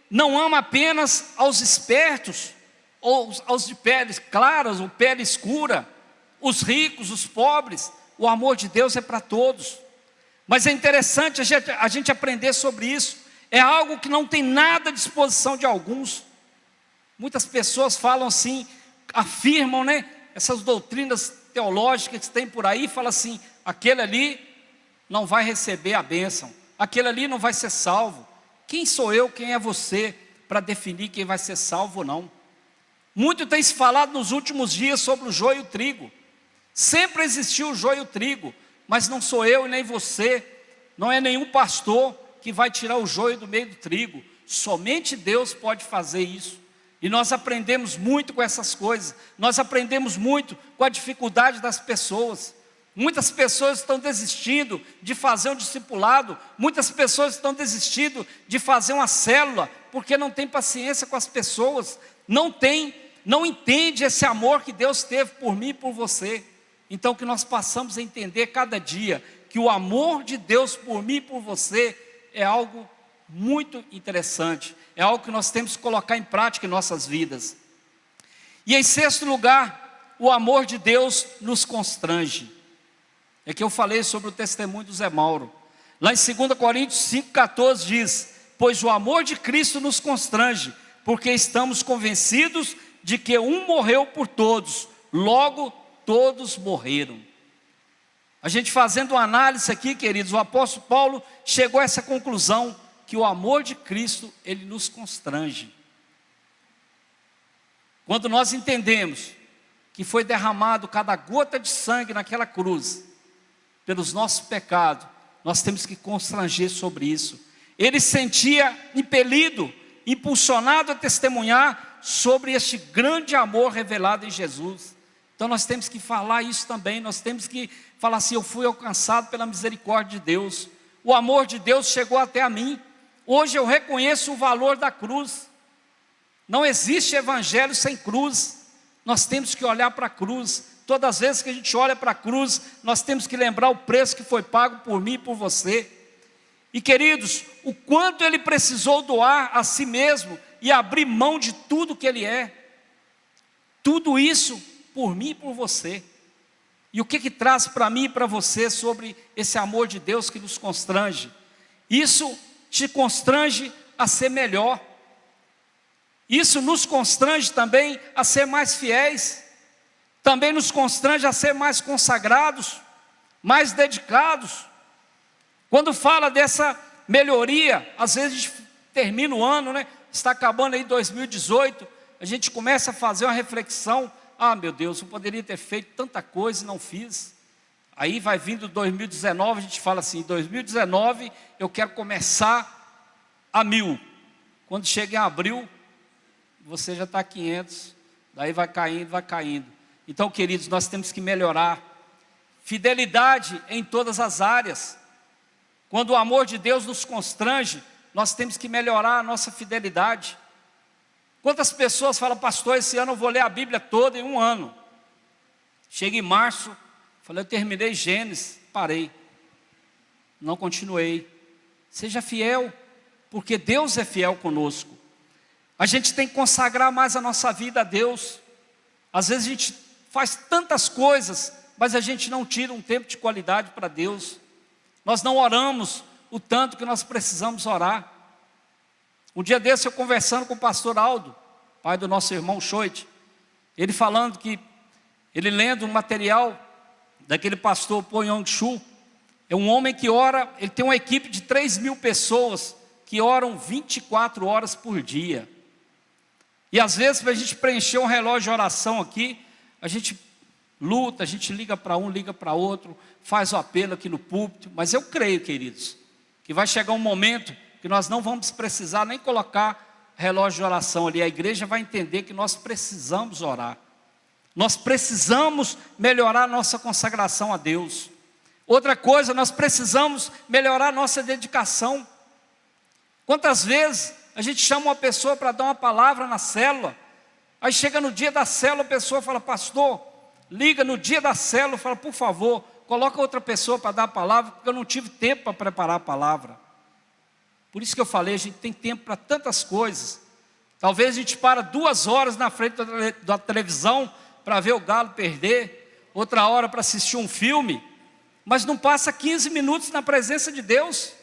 não ama apenas aos espertos, ou aos de pele claras, ou pele escura, os ricos, os pobres. O amor de Deus é para todos. Mas é interessante a gente aprender sobre isso. É algo que não tem nada à disposição de alguns. Muitas pessoas falam assim, afirmam, né? Essas doutrinas teológicas que tem por aí, falam assim: aquele ali não vai receber a bênção, aquele ali não vai ser salvo. Quem sou eu, quem é você, para definir quem vai ser salvo ou não? Muito tem se falado nos últimos dias sobre o joio e o trigo. Sempre existiu o joio e o trigo, mas não sou eu e nem você, não é nenhum pastor que vai tirar o joio do meio do trigo. Somente Deus pode fazer isso. E nós aprendemos muito com essas coisas. Nós aprendemos muito com a dificuldade das pessoas. Muitas pessoas estão desistindo de fazer um discipulado. Muitas pessoas estão desistindo de fazer uma célula, porque não tem paciência com as pessoas. Não entende esse amor que Deus teve por mim e por você. Então que nós passamos a entender cada dia que o amor de Deus por mim e por você é algo muito interessante, é algo que nós temos que colocar em prática em nossas vidas. E em sexto lugar, o amor de Deus nos constrange. É que eu falei sobre o testemunho do Zé Mauro. Lá em 2 Coríntios 5,14 diz: pois o amor de Cristo nos constrange, porque estamos convencidos de que um morreu por todos, logo todos morreram. A gente fazendo uma análise aqui, queridos, o apóstolo Paulo chegou a essa conclusão, que o amor de Cristo, ele nos constrange. Quando nós entendemos que foi derramado cada gota de sangue naquela cruz, pelos nossos pecados, nós temos que constranger sobre isso. Ele sentia impelido, impulsionado a testemunhar sobre este grande amor revelado em Jesus. Então nós temos que falar isso também, nós temos que falar assim: eu fui alcançado pela misericórdia de Deus, o amor de Deus chegou até a mim. Hoje eu reconheço o valor da cruz. Não existe evangelho sem cruz. Nós temos que olhar para a cruz. Todas as vezes que a gente olha para a cruz, nós temos que lembrar o preço que foi pago por mim e por você. E queridos, o quanto ele precisou doar a si mesmo e abrir mão de tudo que ele é. Tudo isso por mim e por você. E o que traz para mim e para você sobre esse amor de Deus que nos constrange? Isso te constrange a ser melhor. Isso nos constrange também a ser mais fiéis. Também nos constrange a ser mais consagrados, mais dedicados. Quando fala dessa melhoria, às vezes a gente termina o ano, né? Está acabando aí 2018, a gente começa a fazer uma reflexão: ah, meu Deus, eu poderia ter feito tanta coisa e não fiz. Aí vai vindo 2019, a gente fala assim: 2019 eu quero começar a 1000. Quando chega em abril, você já está a 500, daí vai caindo, vai caindo. Então, queridos, nós temos que melhorar. Fidelidade em todas as áreas. Quando o amor de Deus nos constrange, nós temos que melhorar a nossa fidelidade. Quantas pessoas falam: pastor, esse ano eu vou ler a Bíblia toda em um ano. Chega em março, falei: eu terminei Gênesis, parei. Não continuei. Seja fiel, porque Deus é fiel conosco. A gente tem que consagrar mais a nossa vida a Deus. Às vezes a gente faz tantas coisas, mas a gente não tira um tempo de qualidade para Deus. Nós não oramos o tanto que nós precisamos orar. Um dia desse eu conversando com o pastor Aldo, pai do nosso irmão Choit, ele falando que, ele lendo um material daquele pastor Po Yong-Chu, é um homem que ora, ele tem uma equipe de 3.000 pessoas, que oram 24 horas por dia. E às vezes para a gente preencher um relógio de oração aqui, a gente luta, a gente liga para um, liga para outro, faz o apelo aqui no púlpito, mas eu creio, queridos, que vai chegar um momento que nós não vamos precisar nem colocar relógio de oração ali. A igreja vai entender que nós precisamos orar. Nós precisamos melhorar a nossa consagração a Deus. Outra coisa, nós precisamos melhorar a nossa dedicação. Quantas vezes a gente chama uma pessoa para dar uma palavra na célula, aí chega no dia da célula, a pessoa fala: pastor, liga no dia da célula, fala: por favor, coloca outra pessoa para dar a palavra, porque eu não tive tempo para preparar a palavra. Por isso que eu falei, a gente tem tempo para tantas coisas. Talvez a gente para 2 horas na frente da televisão para ver o Galo perder, outra hora para assistir um filme, mas não passa 15 minutos na presença de Deus.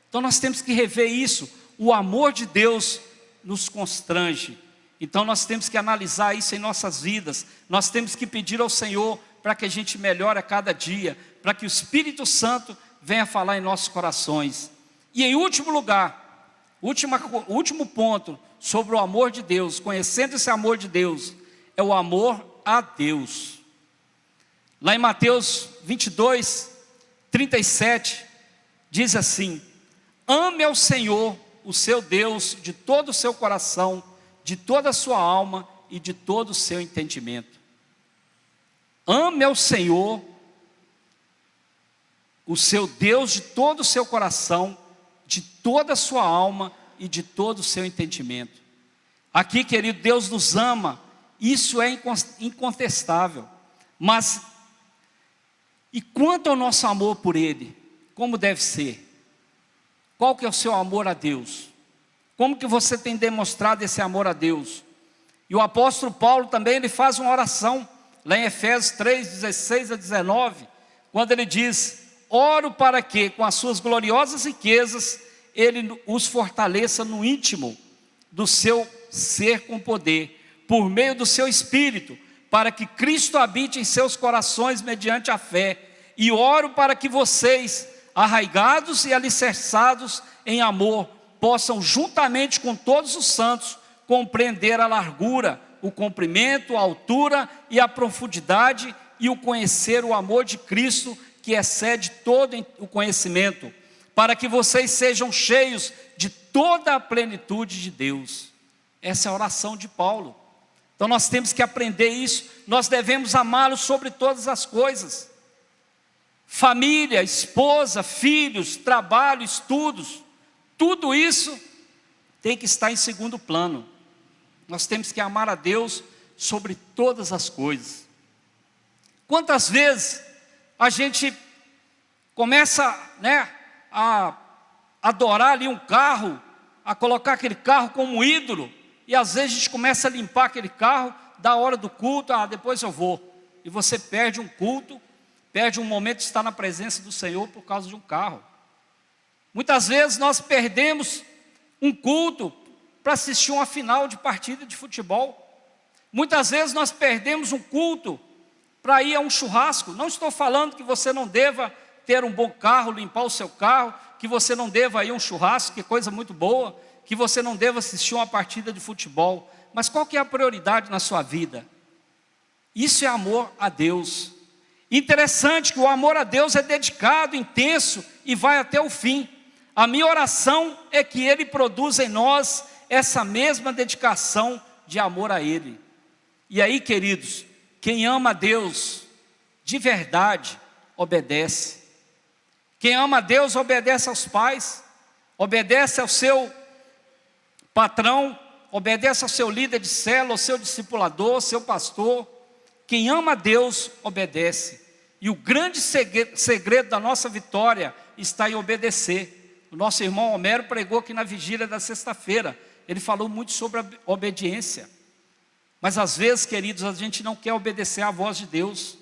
Então nós temos que rever isso. O amor de Deus nos constrange. Então nós temos que analisar isso em nossas vidas. Nós temos que pedir ao Senhor para que a gente melhore a cada dia, para que o Espírito Santo venha falar em nossos corações. E em último lugar, último ponto sobre o amor de Deus, conhecendo esse amor de Deus, é o amor a Deus. Lá em Mateus 22, 37, diz assim: ame ao Senhor, o seu Deus, de todo o seu coração, de toda a sua alma e de todo o seu entendimento. Ame ao Senhor, o seu Deus, de todo o seu coração, de toda a sua alma e de todo o seu entendimento. Aqui, querido, Deus nos ama, isso é incontestável. Mas E quanto ao nosso amor por Ele, como deve ser? Qual que é o seu amor a Deus? Como que você tem demonstrado esse amor a Deus? E o apóstolo Paulo também, ele faz uma oração, lá em Efésios 3, 16 a 19, quando ele diz: oro para que, com as suas gloriosas riquezas, Ele os fortaleça no íntimo do seu ser com poder, por meio do seu Espírito, para que Cristo habite em seus corações mediante a fé. E oro para que vocês, arraigados e alicerçados em amor, possam juntamente com todos os santos compreender a largura, o comprimento, a altura e a profundidade, e o conhecer o amor de Cristo, que excede todo o conhecimento, para que vocês sejam cheios de toda a plenitude de Deus. Essa é a oração de Paulo. Então nós temos que aprender isso. Nós devemos amá-lo sobre todas as coisas. Família, esposa, filhos, trabalho, estudos, tudo isso tem que estar em segundo plano. Nós temos que amar a Deus sobre todas as coisas. Quantas vezes a gente começa, a adorar ali um carro, a colocar aquele carro como ídolo, e às vezes a gente começa a limpar aquele carro, da hora do culto, depois eu vou. E você perde um culto, perde um momento de estar na presença do Senhor por causa de um carro. Muitas vezes nós perdemos um culto para assistir uma final de partida de futebol. Muitas vezes nós perdemos um culto para ir a um churrasco. Não estou falando que você não deva ter um bom carro, limpar o seu carro, que você não deva ir a um churrasco, que é coisa muito boa, que você não deva assistir uma partida de futebol. Mas qual que é a prioridade na sua vida? Isso é amor a Deus. Interessante que o amor a Deus é dedicado, intenso e vai até o fim. A minha oração é que Ele produza em nós essa mesma dedicação de amor a Ele. E aí, queridos, quem ama a Deus de verdade, obedece. Quem ama a Deus, obedece aos pais, obedece ao seu patrão, obedece ao seu líder de célula, ao seu discipulador, ao seu pastor. Quem ama a Deus, obedece. E o grande segredo da nossa vitória está em obedecer. O nosso irmão Homero pregou aqui na vigília da sexta-feira. Ele falou muito sobre a obediência. Mas às vezes, queridos, a gente não quer obedecer à voz de Deus.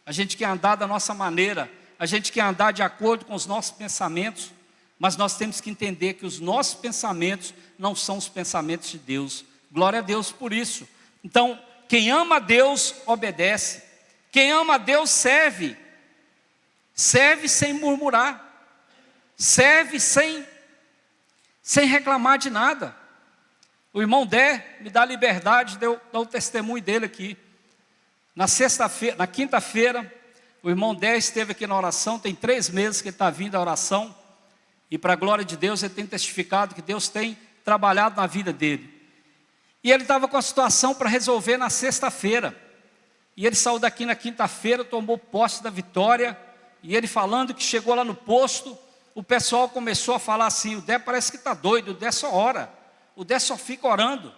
A gente quer andar da nossa maneira. A gente quer andar de acordo com os nossos pensamentos. Mas nós temos que entender que os nossos pensamentos não são os pensamentos de Deus. Glória a Deus por isso. Então, quem ama a Deus, obedece. Quem ama a Deus, serve. Serve sem murmurar. Serve sem reclamar de nada. O irmão Dé me dá liberdade de eu dar o testemunho dele aqui. Na quinta-feira, o irmão Dé esteve aqui na oração. Tem 3 meses que ele está vindo à oração. E para a glória de Deus, ele tem testificado que Deus tem trabalhado na vida dele. E ele estava com a situação para resolver na sexta-feira. E ele saiu daqui na quinta-feira, tomou posse da vitória. E ele falando que chegou lá no posto, o pessoal começou a falar assim: o Dé parece que está doido, o Dé só ora, o Dé só fica orando,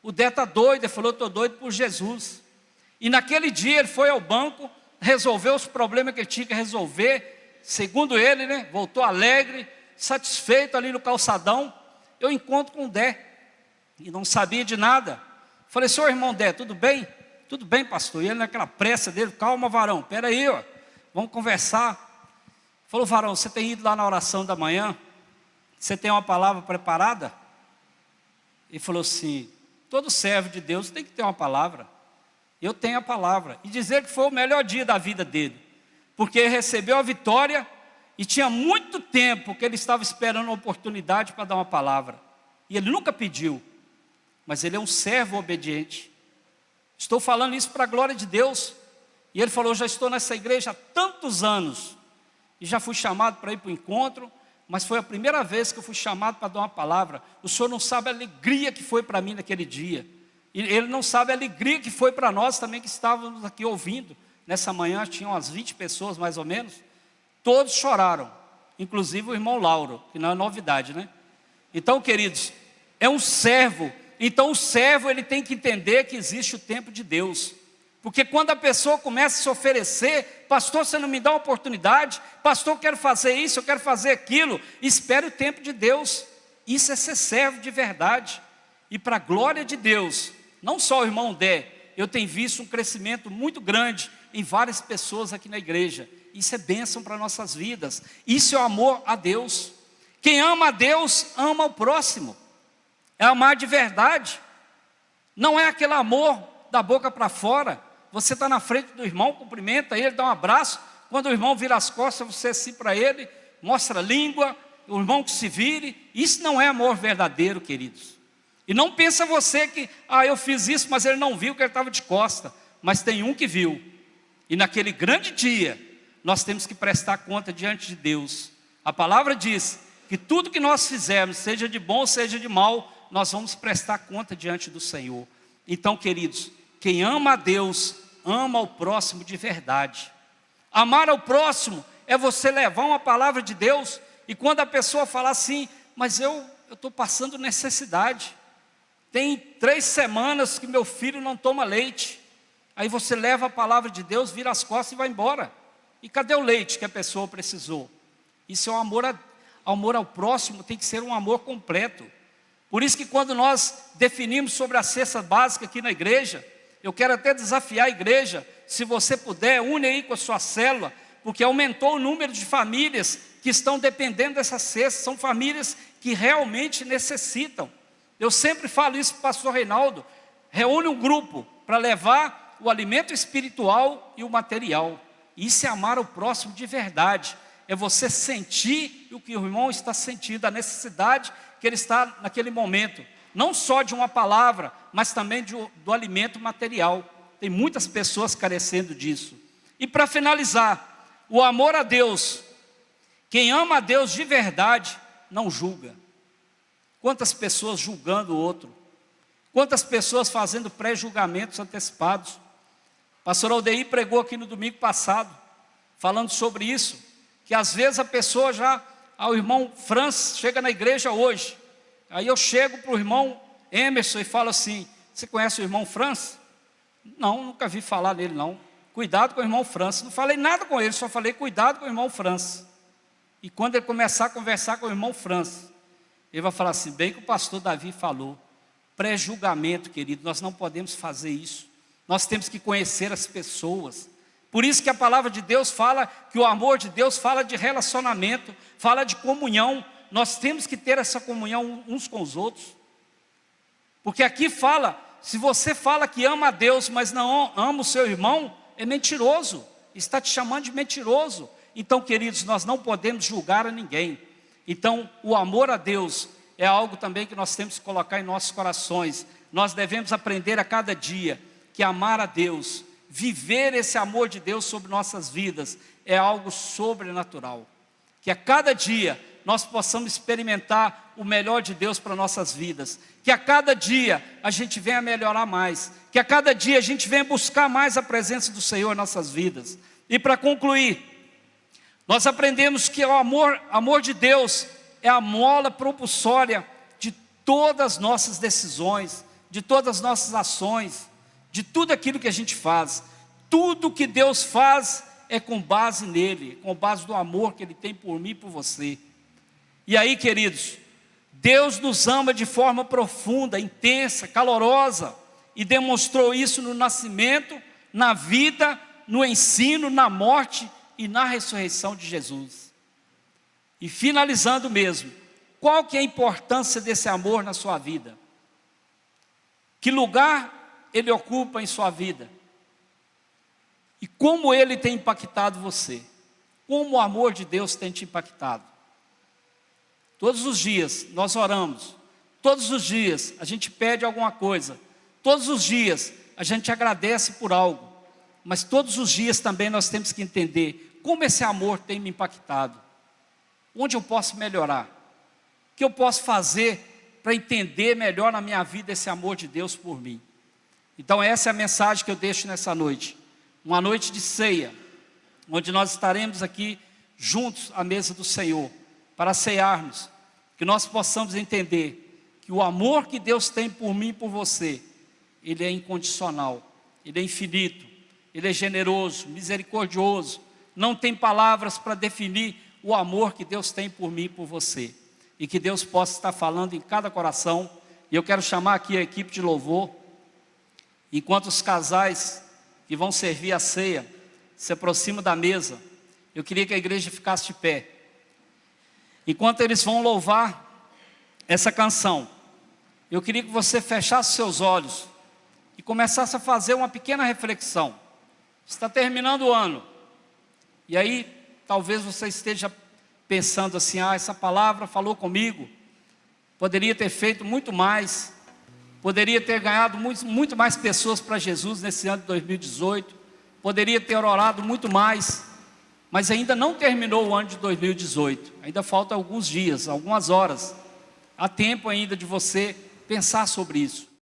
o Dé está doido. Ele falou: estou doido por Jesus. E naquele dia ele foi ao banco, resolveu os problemas que ele tinha que resolver. Segundo ele, voltou alegre, satisfeito ali no calçadão. Eu encontro com o Dé, e não sabia de nada. Falei: senhor irmão Dé, tudo bem? Tudo bem, pastor. E ele naquela pressa dele: calma, varão, espera aí, vamos conversar. Falou: varão, você tem ido lá na oração da manhã? Você tem uma palavra preparada? Ele falou assim: todo servo de Deus tem que ter uma palavra. Eu tenho a palavra. E dizer que foi o melhor dia da vida dele, porque ele recebeu a vitória e tinha muito tempo que ele estava esperando uma oportunidade para dar uma palavra. E ele nunca pediu, mas ele é um servo obediente. Estou falando isso para a glória de Deus. E ele falou: já estou nessa igreja há tantos anos, e já fui chamado para ir para o encontro, mas foi a primeira vez que eu fui chamado para dar uma palavra. O senhor não sabe a alegria que foi para mim naquele dia. E ele não sabe a alegria que foi para nós também que estávamos aqui ouvindo. Nessa manhã tinham umas 20 pessoas mais ou menos. Todos choraram, inclusive o irmão Lauro, que não é novidade, Então, queridos, é um servo. Então o servo, ele tem que entender que existe o tempo de Deus. Porque quando a pessoa começa a se oferecer, pastor, você não me dá uma oportunidade, pastor, eu quero fazer isso, eu quero fazer aquilo, espere o tempo de Deus. Isso é ser servo de verdade. E para a glória de Deus, não só o irmão Dé, eu tenho visto um crescimento muito grande em várias pessoas aqui na igreja. Isso é bênção para nossas vidas. Isso é o amor a Deus. Quem ama a Deus, ama o próximo. É amar de verdade. Não é aquele amor da boca para fora. Você está na frente do irmão, cumprimenta ele, dá um abraço. Quando o irmão vira as costas, você assim para ele, mostra a língua, o irmão que se vire. Isso não é amor verdadeiro, queridos. E não pensa você que, eu fiz isso, mas ele não viu que ele estava de costa. Mas tem um que viu. E naquele grande dia, nós temos que prestar conta diante de Deus. A palavra diz que tudo que nós fizermos, seja de bom, seja de mal, nós vamos prestar conta diante do Senhor. Então, queridos, quem ama a Deus, ama o próximo de verdade. Amar ao próximo é você levar uma palavra de Deus, e quando a pessoa falar assim, mas eu estou passando necessidade, tem 3 semanas que meu filho não toma leite, aí você leva a palavra de Deus, vira as costas e vai embora. E cadê o leite que a pessoa precisou? Isso é um amor ao próximo, tem que ser um amor completo. Por isso que quando nós definimos sobre a cesta básica aqui na igreja, eu quero até desafiar a igreja, se você puder, une aí com a sua célula, porque aumentou o número de famílias que estão dependendo dessa cesta, são famílias que realmente necessitam. Eu sempre falo isso para o pastor Reinaldo, reúne um grupo para levar o alimento espiritual e o material. Isso é amar o próximo de verdade, é você sentir o que o irmão está sentindo, a necessidade que ele está naquele momento, não só de uma palavra, mas também do alimento material. Tem muitas pessoas carecendo disso. E para finalizar, o amor a Deus, quem ama a Deus de verdade, não julga. Quantas pessoas julgando o outro, quantas pessoas fazendo pré-julgamentos antecipados. Pastor Aldeir pregou aqui no domingo passado, falando sobre isso, que às vezes a pessoa o irmão Franz chega na igreja hoje, aí eu chego para o irmão Emerson e falo assim, você conhece o irmão Franz? Não, nunca vi falar nele não. Cuidado com o irmão Franz. Não falei nada com ele, só falei cuidado com o irmão Franz. E quando ele começar a conversar com o irmão Franz, ele vai falar assim, bem que o pastor Davi falou, pré-julgamento, querido, nós não podemos fazer isso. Nós temos que conhecer as pessoas. Por isso que a palavra de Deus fala, que o amor de Deus fala de relacionamento, fala de comunhão. Nós temos que ter essa comunhão uns com os outros. Porque aqui fala, se você fala que ama a Deus, mas não ama o seu irmão, é mentiroso, está te chamando de mentiroso. Então, queridos, nós não podemos julgar a ninguém. Então, o amor a Deus é algo também que nós temos que colocar em nossos corações. Nós devemos aprender a cada dia que amar a Deus, viver esse amor de Deus sobre nossas vidas, é algo sobrenatural. Que a cada dia nós possamos experimentar o melhor de Deus para nossas vidas. Que a cada dia a gente venha melhorar mais. Que a cada dia a gente venha buscar mais a presença do Senhor em nossas vidas. E para concluir, nós aprendemos que o amor de Deus é a mola propulsória de todas as nossas decisões, de todas as nossas ações, de tudo aquilo que a gente faz. Tudo que Deus faz é com base nele, com base do amor que Ele tem por mim e por você. E aí, queridos, Deus nos ama de forma profunda, intensa, calorosa, e demonstrou isso no nascimento, na vida, no ensino, na morte e na ressurreição de Jesus. E finalizando mesmo, qual que é a importância desse amor na sua vida? Que lugar ele ocupa em sua vida? E como ele tem impactado você? Como o amor de Deus tem te impactado? Todos os dias nós oramos, todos os dias a gente pede alguma coisa, todos os dias a gente agradece por algo, mas todos os dias também nós temos que entender como esse amor tem me impactado, onde eu posso melhorar, o que eu posso fazer para entender melhor na minha vida esse amor de Deus por mim. Então essa é a mensagem que eu deixo nessa noite, uma noite de ceia, onde nós estaremos aqui juntos à mesa do Senhor, para cearmos, que nós possamos entender que o amor que Deus tem por mim e por você, ele é incondicional, ele é infinito, Ele é generoso, misericordioso. Não tem palavras para definir o amor que Deus tem por mim e por você. E que Deus possa estar falando em cada coração. E eu quero chamar aqui a equipe de louvor. Enquanto os casais que vão servir a ceia se aproximam da mesa, eu queria que a igreja ficasse de pé. Enquanto eles vão louvar essa canção, eu queria que você fechasse seus olhos e começasse a fazer uma pequena reflexão. Está terminando o ano. E aí, talvez você esteja pensando assim, essa palavra falou comigo. Poderia ter feito muito mais. Poderia ter ganhado muito mais pessoas para Jesus nesse ano de 2018. Poderia ter orado muito mais. Mas ainda não terminou o ano de 2018. Ainda faltam alguns dias, algumas horas. Há tempo ainda de você pensar sobre isso.